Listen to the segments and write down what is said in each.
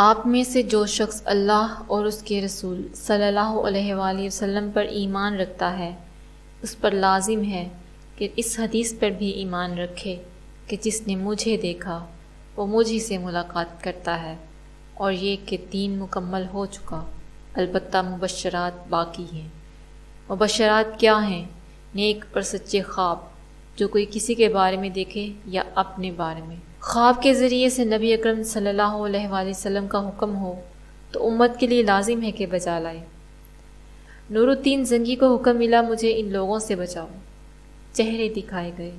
آپ میں سے جو شخص اللہ اور اس کے رسول صلی اللہ علیہ وآلہ وسلم پر ایمان رکھتا ہے اس پر لازم ہے کہ اس حدیث پر بھی ایمان رکھے کہ جس نے مجھے دیکھا وہ مجھ ہی سے ملاقات کرتا ہے، اور یہ کہ دین مکمل ہو چکا، البتہ مبشرات باقی ہیں۔ مبشرات کیا ہیں؟ نیک اور سچے خواب جو کوئی کسی کے بارے میں دیکھے یا اپنے بارے میں۔ خواب کے ذریعے سے نبی اکرم صلی اللہ علیہ وآلہ وسلم کا حکم ہو تو امت کے لیے لازم ہے کہ بجا لائے۔ نور الدین زنگی کو حکم ملا مجھے ان لوگوں سے بچاؤ، چہرے دکھائے گئے۔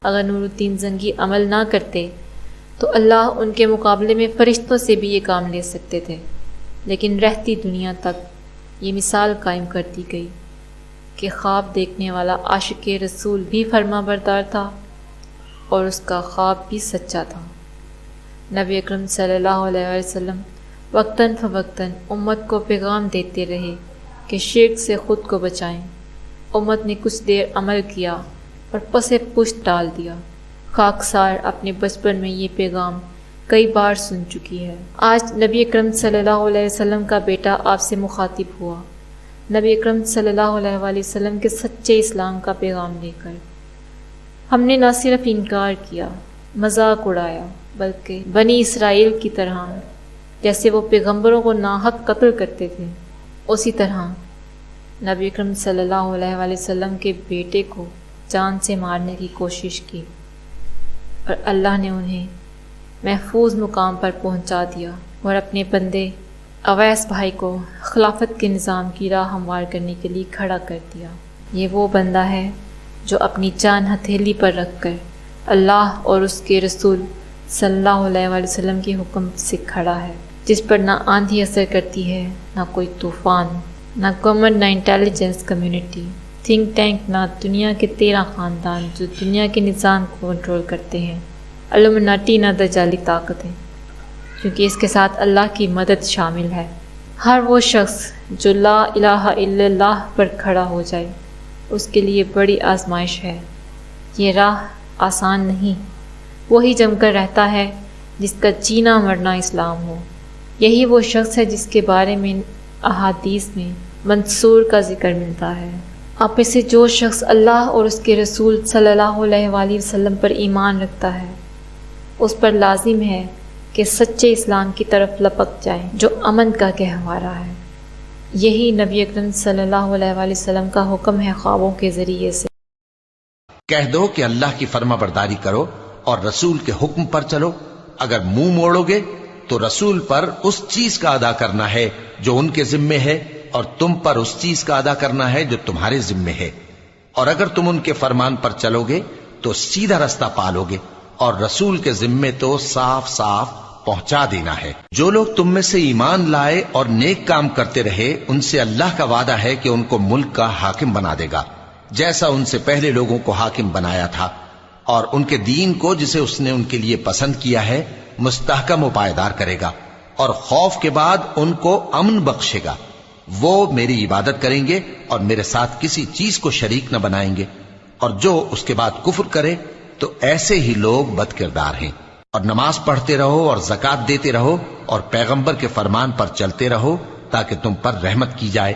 اگر نور الدین زنگی عمل نہ کرتے تو اللہ ان کے مقابلے میں فرشتوں سے بھی یہ کام لے سکتے تھے، لیکن رہتی دنیا تک یہ مثال قائم کر دی گئی کہ خواب دیکھنے والا عاشق رسول بھی فرما بردار تھا اور اس کا خواب بھی سچا تھا۔ نبی اکرم صلی اللہ علیہ وسلم وقتاً فوقتاً امت کو پیغام دیتے رہے کہ شرک سے خود کو بچائیں۔ امت نے کچھ دیر عمل کیا اور پس پشت ڈال دیا۔ خاکسار اپنے بچپن میں یہ پیغام کئی بار سن چکی ہے۔ آج نبی اکرم صلی اللہ علیہ وسلم کا بیٹا آپ سے مخاطب ہوا، نبی اکرم صلی اللہ علیہ وآلہ وسلم کے سچے اسلام کا پیغام لے کر۔ ہم نے نہ صرف انکار کیا، مذاق اڑایا، بلکہ بنی اسرائیل کی طرح جیسے وہ پیغمبروں کو ناحق قتل کرتے تھے، اسی طرح نبی اکرم صلی اللہ علیہ وآلہ وسلم کے بیٹے کو جان سے مارنے کی کوشش کی، اور اللہ نے انہیں محفوظ مقام پر پہنچا دیا اور اپنے بندے اویس بھائی کو خلافت کے نظام کی راہ ہموار کرنے کے لیے کھڑا کر دیا۔ یہ وہ بندہ ہے جو اپنی جان ہتھیلی پر رکھ کر اللہ اور اس کے رسول صلی اللہ علیہ وآلہ وسلم کے حکم سے کھڑا ہے، جس پر نہ آندھی اثر کرتی ہے، نہ کوئی طوفان، نہ گورنمنٹ، نہ انٹیلیجنس کمیونٹی، تھنک ٹینک، نہ دنیا کے 13 خاندان جو دنیا کے نظام کو کنٹرول کرتے ہیں، الومناٹی، نہ دجالی طاقتیں، کیونکہ اس کے ساتھ اللہ کی مدد شامل ہے۔ ہر وہ شخص جو لا الہ الا اللہ پر کھڑا ہو جائے اس کے لیے بڑی آزمائش ہے۔ یہ راہ آسان نہیں، وہی جم کر رہتا ہے جس کا جینا مرنا اسلام ہو۔ یہی وہ شخص ہے جس کے بارے میں احادیث میں منصور کا ذکر ملتا ہے۔ آپ میں سے جو شخص اللہ اور اس کے رسول صلی اللہ علیہ وآلہ وسلم پر ایمان رکھتا ہے اس پر لازم ہے کہ سچے اسلام کی طرف لپک جائیں جو امن کا گہوارہ ہے۔ یہی نبی اکرم صلی اللہ علیہ وآلہ وسلم کا حکم ہے خوابوں کے ذریعے سے۔ کہہ دو کہ اللہ کی فرما برداری کرو اور رسول کے حکم پر چلو۔ اگر منہ موڑو گے تو رسول پر اس چیز کا ادا کرنا ہے جو ان کے ذمے ہے، اور تم پر اس چیز کا ادا کرنا ہے جو تمہارے ذمے ہے۔ اور اگر تم ان کے فرمان پر چلو گے تو سیدھا رستہ پالو گے، اور رسول کے ذمے تو صاف صاف پہنچا دینا ہے۔ جو لوگ تم میں سے ایمان لائے اور نیک کام کرتے رہے ان سے اللہ کا وعدہ ہے کہ ان کو ملک کا حاکم بنا دے گا، جیسا ان سے پہلے لوگوں کو حاکم بنایا تھا، اور ان کے دین کو جسے اس نے ان کے لیے پسند کیا ہے مستحکم و پائیدار کرے گا، اور خوف کے بعد ان کو امن بخشے گا۔ وہ میری عبادت کریں گے اور میرے ساتھ کسی چیز کو شریک نہ بنائیں گے، اور جو اس کے بعد کفر کرے تو ایسے ہی لوگ بد کردار ہیں۔ اور نماز پڑھتے رہو اور زکوٰۃ دیتے رہو اور پیغمبر کے فرمان پر چلتے رہو تاکہ تم پر رحمت کی جائے۔